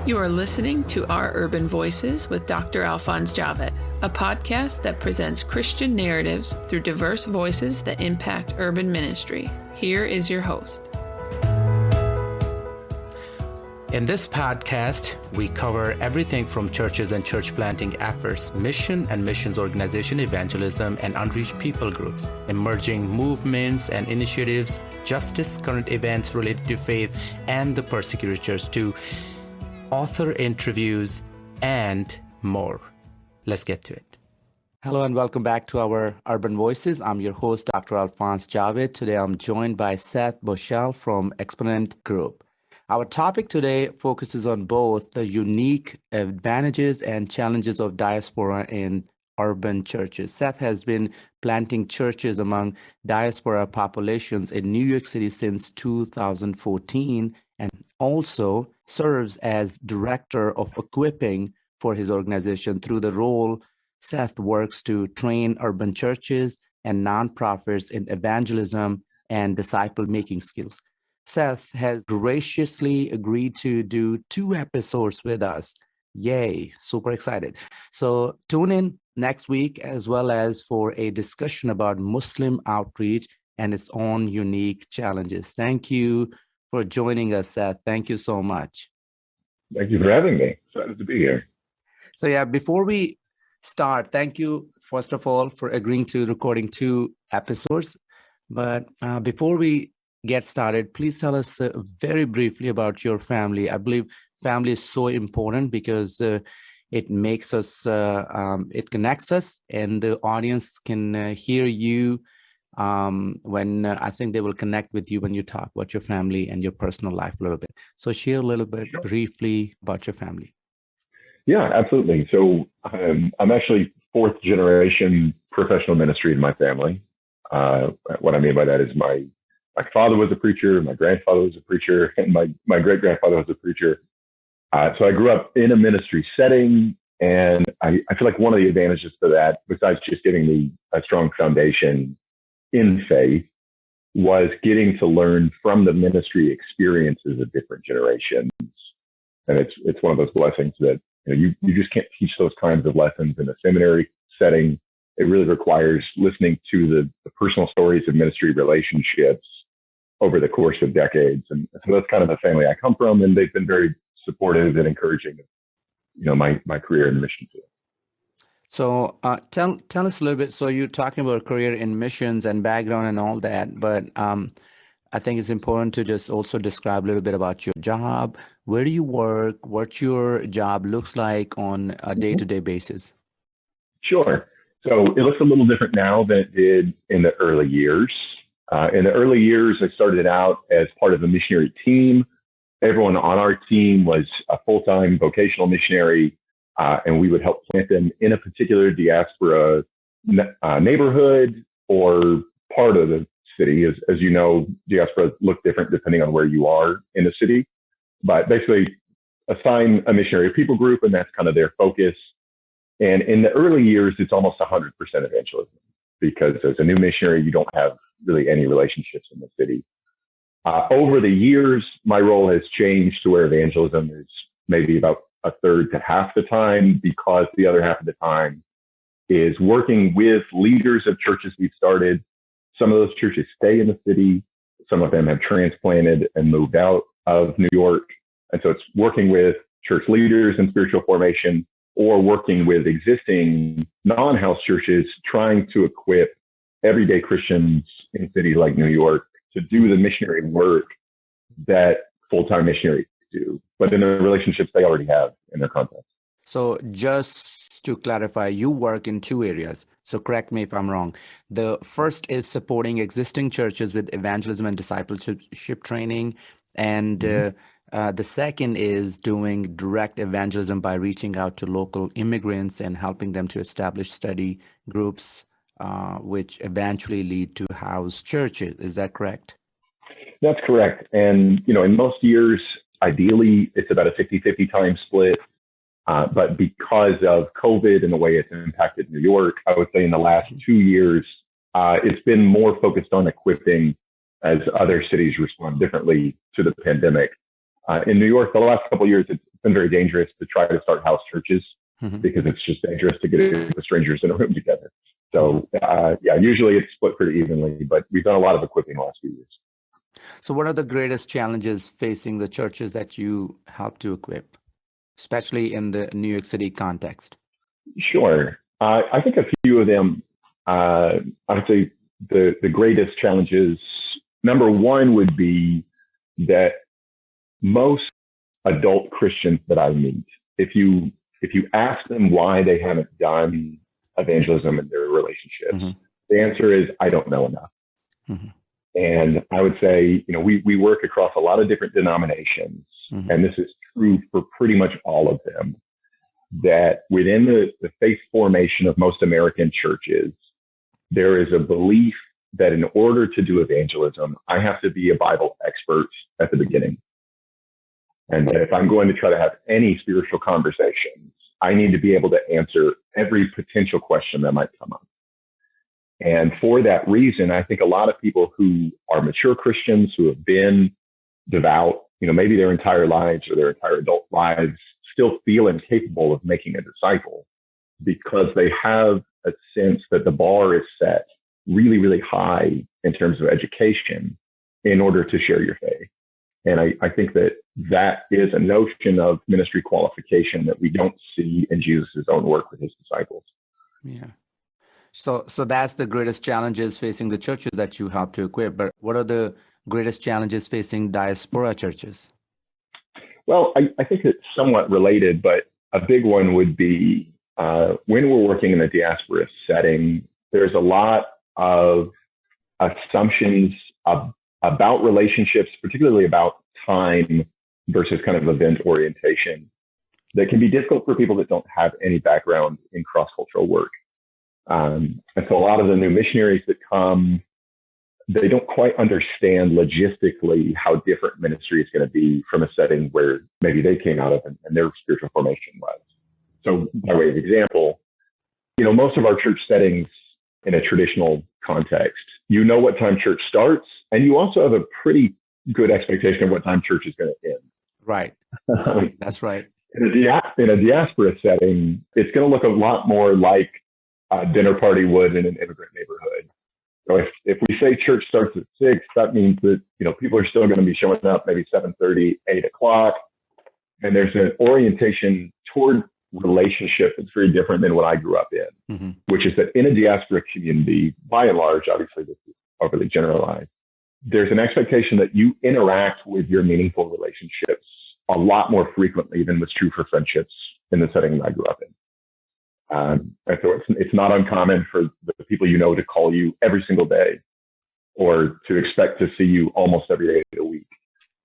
You are listening to Our Urban Voices with Dr. Alphonse Javed, a podcast that presents Christian narratives through diverse voices that impact urban ministry. Here is your host. In this podcast, we cover everything from churches and church planting efforts, mission and missions organization evangelism, and unreached people groups, emerging movements and initiatives, justice, current events related to faith, and the persecuted church too, author interviews, and more. Let's get to it. Hello and welcome back to our Urban Voices. I'm your host, Dr. Alphonse Javed. Today I'm joined by Seth Boschel from Exponent Group. Our topic today focuses on both the unique advantages and challenges of diaspora in urban churches. Seth has been planting churches among diaspora populations in New York City since 2014 and also serves as director of equipping for his organization. Through the role, Seth works to train urban churches and nonprofits in evangelism and disciple-making skills. Seth has graciously agreed to do 2 episodes with us. Yay, super excited. So tune in next week as well as for a discussion about Muslim outreach and its own unique challenges. Thank you for joining us, Seth. Thank you so much. Thank you for having me. Excited to be here. So before we start, thank you, first of all, for agreeing to recording 2 episodes. But before we get started, please tell us very briefly about your family. I believe family is so important because it makes us, it connects us, and the audience can hear you when I think they will connect with you when you talk about your family and your personal life a little bit. So share a little bit briefly about your family. Yeah, absolutely. So I'm actually 4th generation professional ministry in my family. What I mean by that is my father was a preacher, my grandfather was a preacher, and my great-grandfather was a preacher. So I grew up in a ministry setting, and I feel like one of the advantages to that, besides just giving me a strong foundation in faith, was getting to learn from the ministry experiences of different generations. And it's one of those blessings that you just can't teach those kinds of lessons in a seminary setting. It really requires listening to the personal stories of ministry relationships over the course of decades. And so that's kind of the family I come from, and they've been very supportive and encouraging of my career in the mission field. So tell us a little bit. So you're talking about career in missions and background and all that, but I think it's important to just also describe a little bit about your job. Where do you work? What your job looks like on a day-to-day basis? Sure. So it looks a little different now than it did in the early years. In the early years, I started out as part of a missionary team. Everyone on our team was a full-time vocational missionary, and we would help plant them in a particular diaspora neighborhood or part of the city. As you know, diaspora look different depending on where you are in the city. But basically, assign a missionary people group, and that's kind of their focus. And in the early years, it's almost 100% evangelism, because as a new missionary, you don't have really any relationships in the city. Over the years, my role has changed to where evangelism is maybe about a third to half the time, because the other half of the time is working with leaders of churches we've started. Some of those churches stay in the city. Some of them have transplanted and moved out of New York. And so it's working with church leaders in spiritual formation, or working with existing non-house churches, trying to equip everyday Christians in cities like New York to do the missionary work that full-time missionaries do, but in the relationships they already have in their context. So just to clarify, you work in 2 areas. So correct me if I'm wrong. The first is supporting existing churches with evangelism and discipleship training. And the second is doing direct evangelism by reaching out to local immigrants and helping them to establish study groups, which eventually lead to house churches. Is that correct? That's correct. And, in most years, ideally, it's about a 50-50 time split. But because of COVID and the way it's impacted New York, I would say in the last 2 years, it's been more focused on equipping as other cities respond differently to the pandemic. In New York, the last couple of years, it's been very dangerous to try to start house churches because it's just dangerous to get strangers in a room together. So, usually it's split pretty evenly, but we've done a lot of equipping the last few years. So what are the greatest challenges facing the churches that you help to equip, especially in the New York City context? Sure. I think a few of them, I would say the greatest challenges, number one would be that most adult Christians that I meet, if you ask them why they haven't done evangelism in their relationships, the answer is, I don't know enough. And I would say, we work across a lot of different denominations, and this is true for pretty much all of them, that within the faith formation of most American churches, there is a belief that in order to do evangelism, I have to be a Bible expert at the beginning. And that if I'm going to try to have any spiritual conversations, I need to be able to answer every potential question that might come up. And for that reason, I think a lot of people who are mature Christians who have been devout, maybe their entire lives or their entire adult lives, still feel incapable of making a disciple because they have a sense that the bar is set really, really high in terms of education in order to share your faith. And I think that is a notion of ministry qualification that we don't see in Jesus' own work with his disciples. Yeah. So that's the greatest challenges facing the churches that you help to equip. But what are the greatest challenges facing diaspora churches? Well, I think it's somewhat related, but a big one would be when we're working in a diaspora setting, there's a lot of assumptions about relationships, particularly about time versus kind of event orientation, that can be difficult for people that don't have any background in cross-cultural work. And so a lot of the new missionaries that come, they don't quite understand logistically how different ministry is going to be from a setting where maybe they came out of and their spiritual formation was. So by way of example, most of our church settings in a traditional context, what time church starts, and you also have a pretty good expectation of what time church is going to end. Right. That's right. In a diaspora setting, it's going to look a lot more like a dinner party would in an immigrant neighborhood. So if we say church starts at 6, that means that people are still going to be showing up maybe 7:30, 8 o'clock, and there's an orientation toward relationship that's very different than what I grew up in, which is that in a diaspora community, by and large, obviously this is overly generalized, there's an expectation that you interact with your meaningful relationships a lot more frequently than was true for friendships in the setting that I grew up in. And so it's not uncommon for the people to call you every single day or to expect to see you almost every day of the week.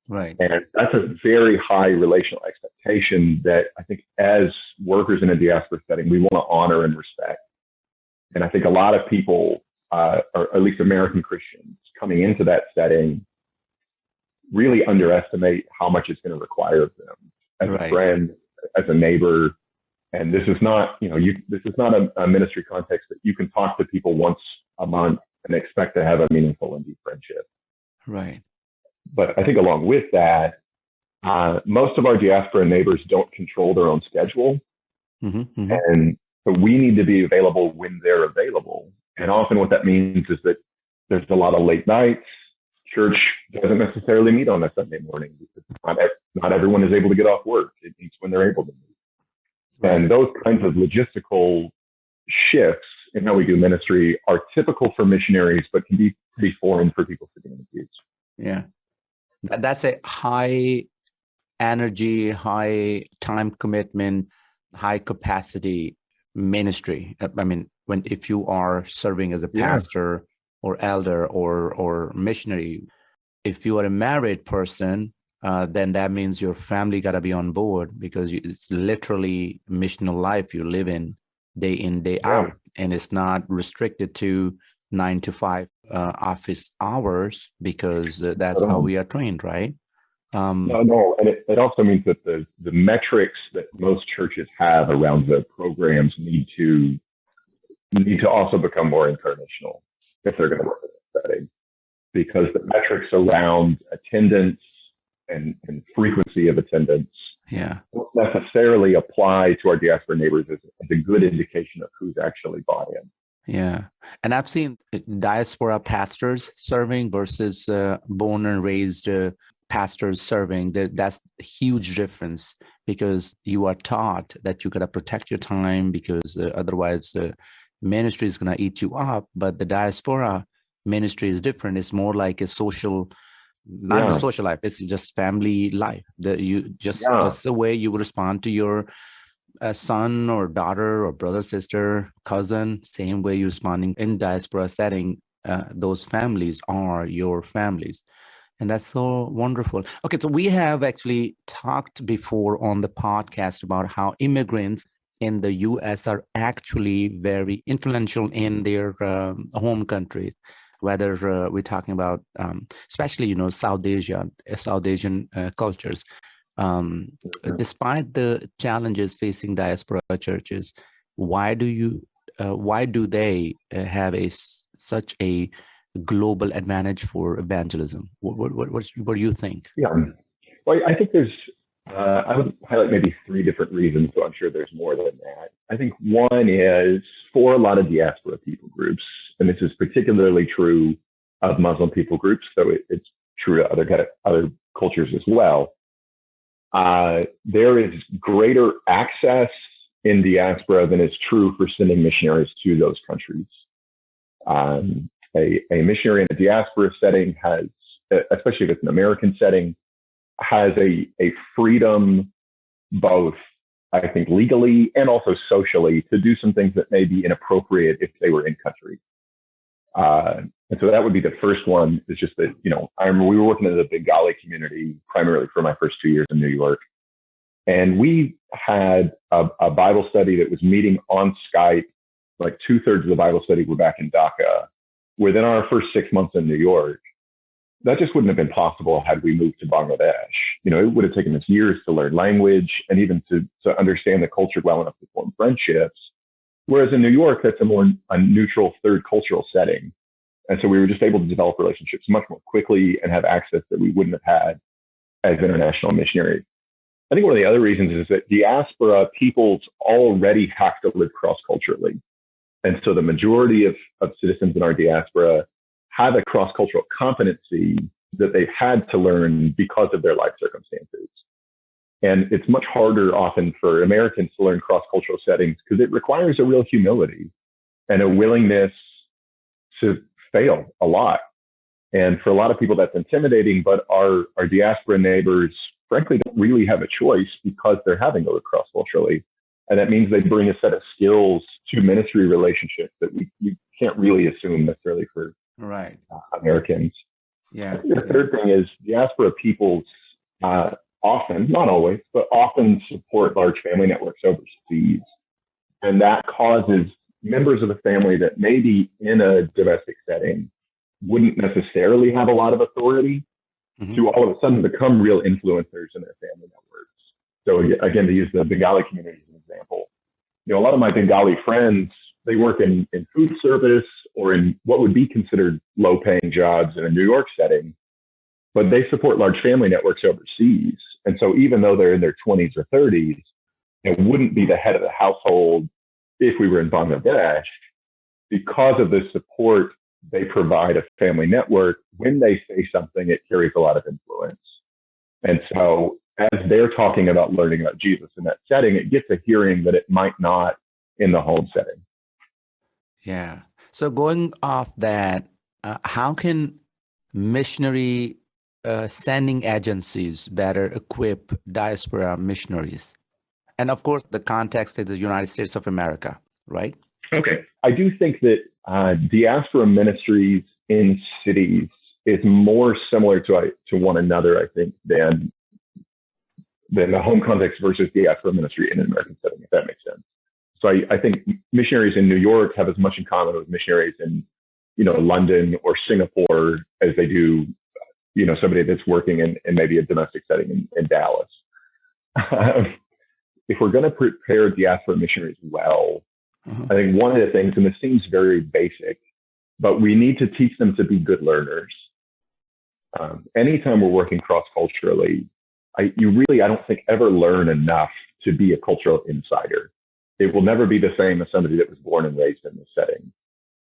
Right. And that's a very high relational expectation that I think as workers in a diaspora setting, we want to honor and respect. And I think a lot of people, or at least American Christians, coming into that setting really underestimate how much it's going to require of them as a friend, as a neighbor. And this is not, this is not a ministry context that you can talk to people once a month and expect to have a meaningful and deep friendship. Right. But I think along with that, most of our diaspora neighbors don't control their own schedule. And so we need to be available when they're available. And often what that means is that there's a lot of late nights. Church doesn't necessarily meet on a Sunday morning because not everyone is able to get off work. It meets when they're able to meet. Right. And those kinds of logistical shifts in how we do ministry are typical for missionaries, but can be pretty foreign for people sitting in the pews. Yeah. That's a high energy, high time commitment, high capacity ministry. I mean, if you are serving as a pastor or elder or missionary, if you are a married person, then that means your family got to be on board because it's literally missional life you live in, day out. And it's not restricted to 9 to 5 office hours because that's how we are trained, right? No. And it also means that the metrics that most churches have around the programs need to also become more incarnational if they're going to work in that setting. Because the metrics around attendance and frequency of attendance Yeah. don't necessarily apply to our diaspora neighbors as a good indication of who's actually bought in. Yeah. And I've seen diaspora pastors serving versus born and raised pastors serving. That's a huge difference, because you are taught that you got to protect your time, because otherwise the ministry is going to eat you up. But the diaspora ministry is different. It's more like a social, not even social life. It's just family life. Just the way you respond to your a son or daughter or brother, sister, cousin, same way you're responding in diaspora setting. Those families are your families. And that's so wonderful. Okay, so we have actually talked before on the podcast about how immigrants in the U.S. are actually very influential in their home countries, whether we're talking about, especially, South Asian cultures. Despite the challenges facing diaspora churches, why do they have such a global advantage for evangelism? What do you think? Yeah, well, I think there's I would highlight maybe three different reasons, though I'm sure there's more than that. I think one is for a lot of diaspora people groups, and this is particularly true of Muslim people groups, so it's true to other cultures as well. There is greater access in diaspora than is true for sending missionaries to those countries. A missionary in a diaspora setting has, especially if it's an American setting, has a freedom, both, I think, legally and also socially, to do some things that may be inappropriate if they were in country. And so that would be the first one. Is just that, I remember we were working in the Bengali community primarily for my first 2 years in New York. And we had a Bible study that was meeting on Skype. Like 2/3 of the Bible study were back in Dhaka. Within our first 6 months in New York, that just wouldn't have been possible had we moved to Bangladesh. It would have taken us years to learn language and even to understand the culture well enough to form friendships. Whereas in New York, that's a neutral third cultural setting. And so we were just able to develop relationships much more quickly and have access that we wouldn't have had as international missionaries. I think one of the other reasons is that diaspora peoples already have to live cross-culturally. And so the majority of citizens in our diaspora have a cross-cultural competency that they've had to learn because of their life circumstances. And it's much harder often for Americans to learn cross-cultural settings because it requires a real humility and a willingness to fail a lot. And for a lot of people, that's intimidating, but our diaspora neighbors, frankly, don't really have a choice because they're having to live cross-culturally. And that means they bring a set of skills to ministry relationships that we can't really assume necessarily for Americans. Yeah. The third thing is diaspora peoples often, not always, but often support large family networks overseas. And that causes members of the family that may be in a domestic setting wouldn't necessarily have a lot of authority to all of a sudden become real influencers in their family networks. So again, to use the Bengali community as an example, a lot of my Bengali friends, they work in food service or in what would be considered low-paying jobs in a New York setting, but they support large family networks overseas. And so even though they're in their 20s or 30s, it wouldn't be the head of the household if we were in Bangladesh. Because of the support they provide a family network, when they say something, it carries a lot of influence. And so as they're talking about learning about Jesus in that setting, it gets a hearing that it might not in the home setting. Yeah. So going off that, how can missionary sending agencies better equip diaspora missionaries? And of course, the context is the United States of America, right? Okay. I do think that diaspora ministries in cities is more similar to one another, I think, than the home context versus diaspora ministry in an American setting, if that makes sense. So I think missionaries in New York have as much in common with missionaries in, London or Singapore as they do, somebody that's working in maybe a domestic setting in Dallas. If we're going to prepare diaspora missionaries well, I think one of the things, and this seems very basic, but we need to teach them to be good learners. Anytime we're working cross-culturally, I don't think ever learn enough to be a cultural insider. It will never be the same as somebody that was born and raised in this setting.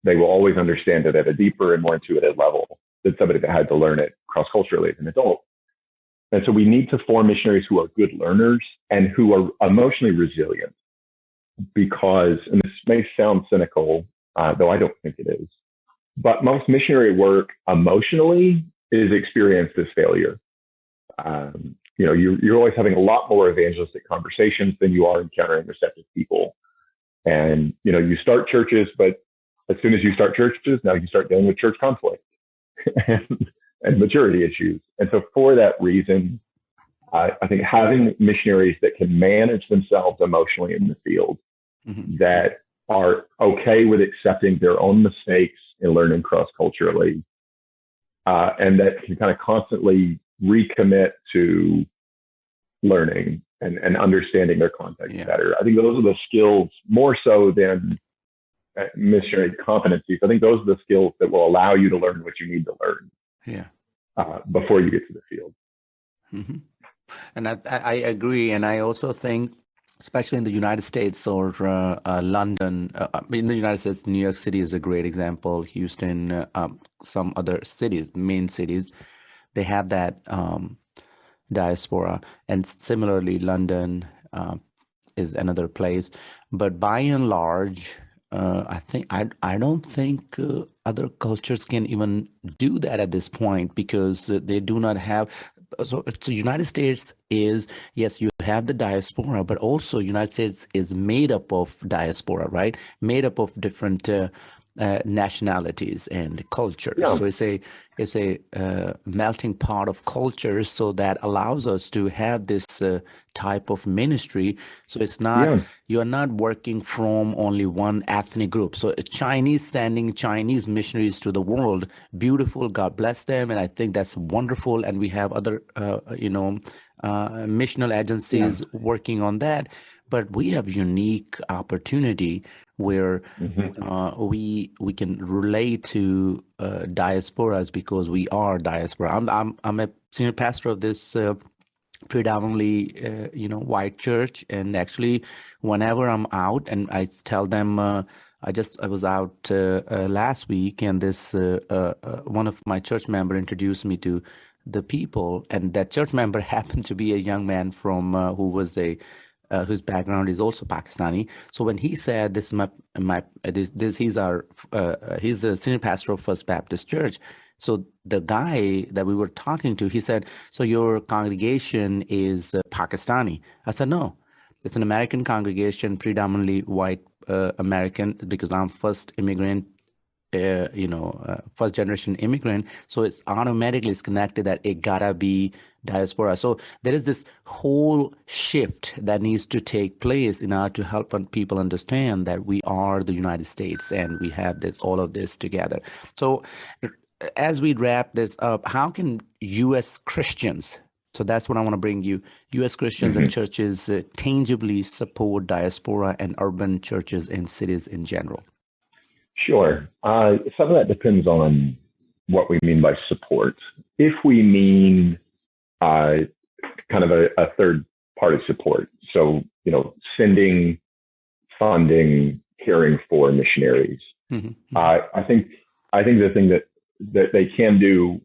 They will always understand it at a deeper and more intuitive level than somebody that had to learn it cross-culturally as an adult. And so we need to form missionaries who are good learners and who are emotionally resilient, because, and this may sound cynical, though I don't think it is, but most missionary work emotionally is experienced as failure. You're always having a lot more evangelistic conversations than you are encountering receptive people. And, you start churches, but as soon as you start churches, now you start dealing with church conflict and maturity issues. And so for that reason, I think having missionaries that can manage themselves emotionally in the field, that are okay with accepting their own mistakes and learning cross-culturally, and that can kind of constantly recommit to learning and understanding their context better. I think those are the skills more so than missionary competencies. I think those are the skills that will allow you to learn what you need to learn before you get to the field. Mm-hmm. And I agree. And I also think, especially in the United States or London, in the United States, New York City is a great example. Houston, some other cities, main cities, they have that diaspora. And similarly, London is another place. But by and large, I don't think other cultures can even do that at this point, because they do not have. So the United States is, yes, you have the diaspora, but also United States is made up of diaspora, right? Made up of different nationalities and cultures. Yeah. So it's a melting pot of cultures, so that allows us to have this type of ministry. So it's not, you are not working from only one ethnic group. So Chinese sending Chinese missionaries to the world, beautiful, God bless them. And I think that's wonderful. And we have other, missional agencies working on that. But we have unique opportunity where we can relate to diasporas, because we are diaspora. I'm a senior pastor of this predominantly white church, and actually whenever I'm out, and I tell them I was out last week, and this one of my church member introduced me to the people, and that church member happened to be a young man from who was a whose background is also Pakistani. So when he said, "This is he's the senior pastor of First Baptist Church." So the guy that we were talking to, he said, "So your congregation is Pakistani?" I said, "No, it's an American congregation, predominantly white American, because I'm first immigrant." First generation immigrant, so it's automatically connected that it gotta be diaspora. So there is this whole shift that needs to take place in order to help people understand that we are the United States and we have all of this together. So as we wrap this up, how can U.S. Christians, so that's what I want to bring you, U.S. Christians and churches tangibly support diaspora and urban churches in cities in general? Sure. Some of that depends on what we mean by support. If we mean kind of a third party support, so sending, funding, caring for missionaries, I think the thing that they can do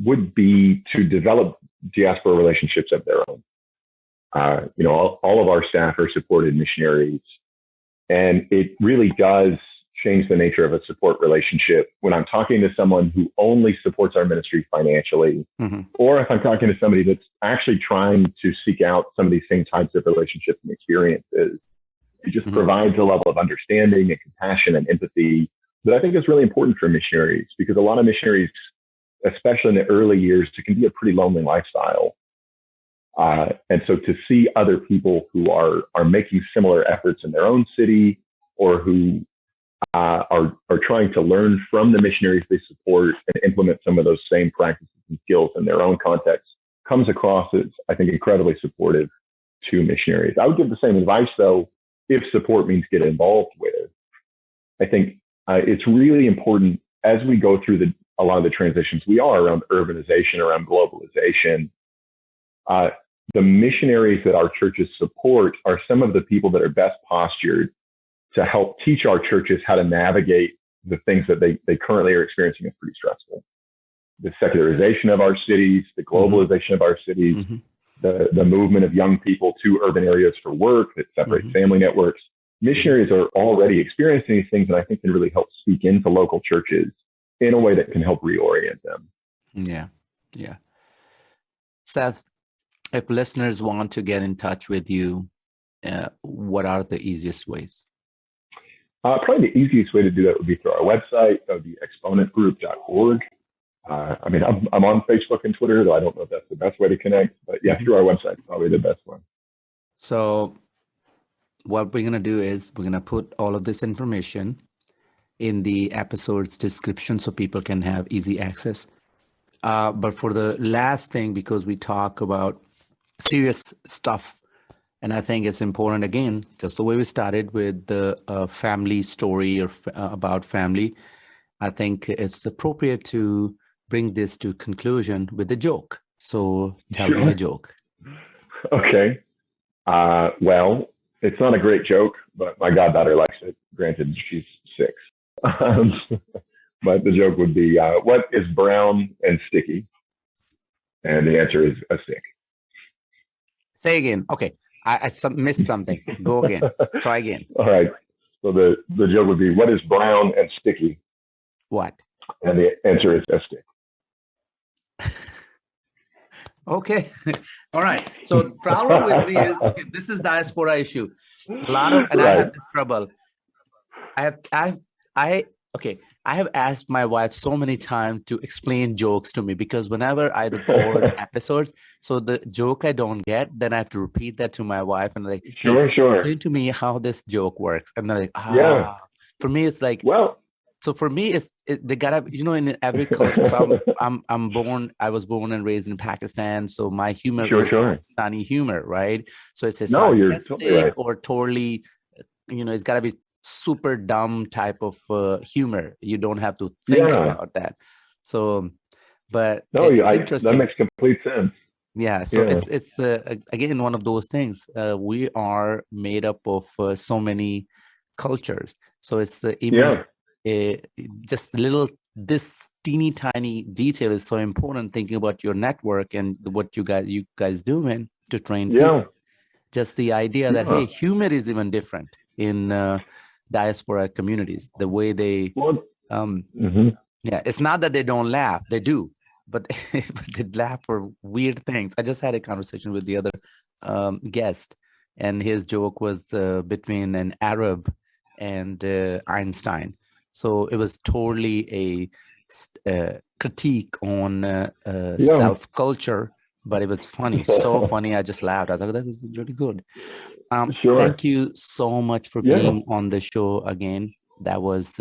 would be to develop diaspora relationships of their own. All of our staff are supported missionaries, and it really does change the nature of a support relationship when I'm talking to someone who only supports our ministry financially, or if I'm talking to somebody that's actually trying to seek out some of these same types of relationships and experiences. It just provides a level of understanding and compassion and empathy that I think is really important for missionaries, because a lot of missionaries, especially in the early years, it can be a pretty lonely lifestyle. And so to see other people who are making similar efforts in their own city, or who are trying to learn from the missionaries they support and implement some of those same practices and skills in their own context, comes across as, I think, incredibly supportive to missionaries. I would give the same advice, though, if support means get involved with. I think it's really important as we go through a lot of the transitions we are around urbanization, around globalization. The missionaries that our churches support are some of the people that are best postured to help teach our churches how to navigate the things that they currently are experiencing as pretty stressful. The secularization of our cities, the globalization of our cities, the movement of young people to urban areas for work that separates family networks. Missionaries are already experiencing these things, and I think can really help speak into local churches in a way that can help reorient them. Yeah. Seth, if listeners want to get in touch with you, what are the easiest ways? Probably the easiest way to do that would be through our website. That would be exponentgroup.org. I'm on Facebook and Twitter, though I don't know if that's the best way to connect. But yeah, through our website is probably the best one. So what we're going to do is we're going to put all of this information in the episode's description so people can have easy access. But for the last thing, because we talk about serious stuff, and I think it's important, again, just the way we started with the family story or about family, I think it's appropriate to bring this to conclusion with a joke. So tell me a joke. Okay. Well, it's not a great joke, but my goddaughter likes it. Granted, she's 6. But the joke would be, what is brown and sticky? And the answer is a stick. Say again. Okay. I missed something. Go again. Try again. All right. So the joke would be, what is brown and sticky? What? And the answer is a stick. Okay. All right. So the problem with me is, okay, this is diaspora issue. I have this trouble. I have asked my wife so many times to explain jokes to me, because whenever I record episodes, so the joke I don't get, then I have to repeat that to my wife and like, sure. Explain to me how this joke works. And they're like, For me, it's like, so for me, they gotta, in every culture. So I was born and raised in Pakistan, so my humor is Pakistani humor, right? So it's a sarcastic or totally, it's gotta be super dumb type of humor. You don't have to think about that. So, but it's interesting. That makes complete sense. Yeah. So it's again one of those things. We are made up of so many cultures. So it's just this teeny tiny detail is so important. Thinking about your network and what you guys doing to train people. Just the idea that hey, humor is even different in diaspora communities. The way they, it's not that they don't laugh, they do, but they laugh for weird things. I just had a conversation with the other guest, and his joke was between an Arab and Einstein. So it was totally a critique on self-culture, but it was funny, so funny. I just laughed. I thought that is really good. Thank you so much for being on the show again. That was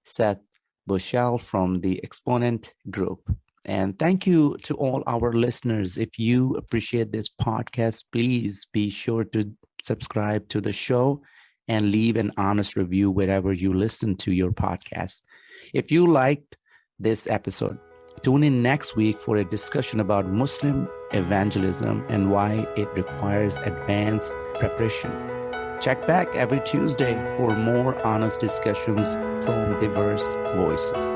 Seth Bushell from the Exponent Group. And thank you to all our listeners. If you appreciate this podcast, please be sure to subscribe to the show and leave an honest review wherever you listen to your podcast. If you liked this episode, tune in next week for a discussion about Muslim evangelism and why it requires advanced preparation. Check back every Tuesday for more honest discussions from diverse voices.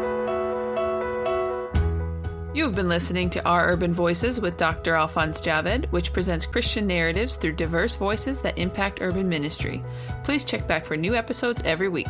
You've been listening to Our Urban Voices with Dr. Alphonse Javed, which presents Christian narratives through diverse voices that impact urban ministry. Please check back for new episodes every week.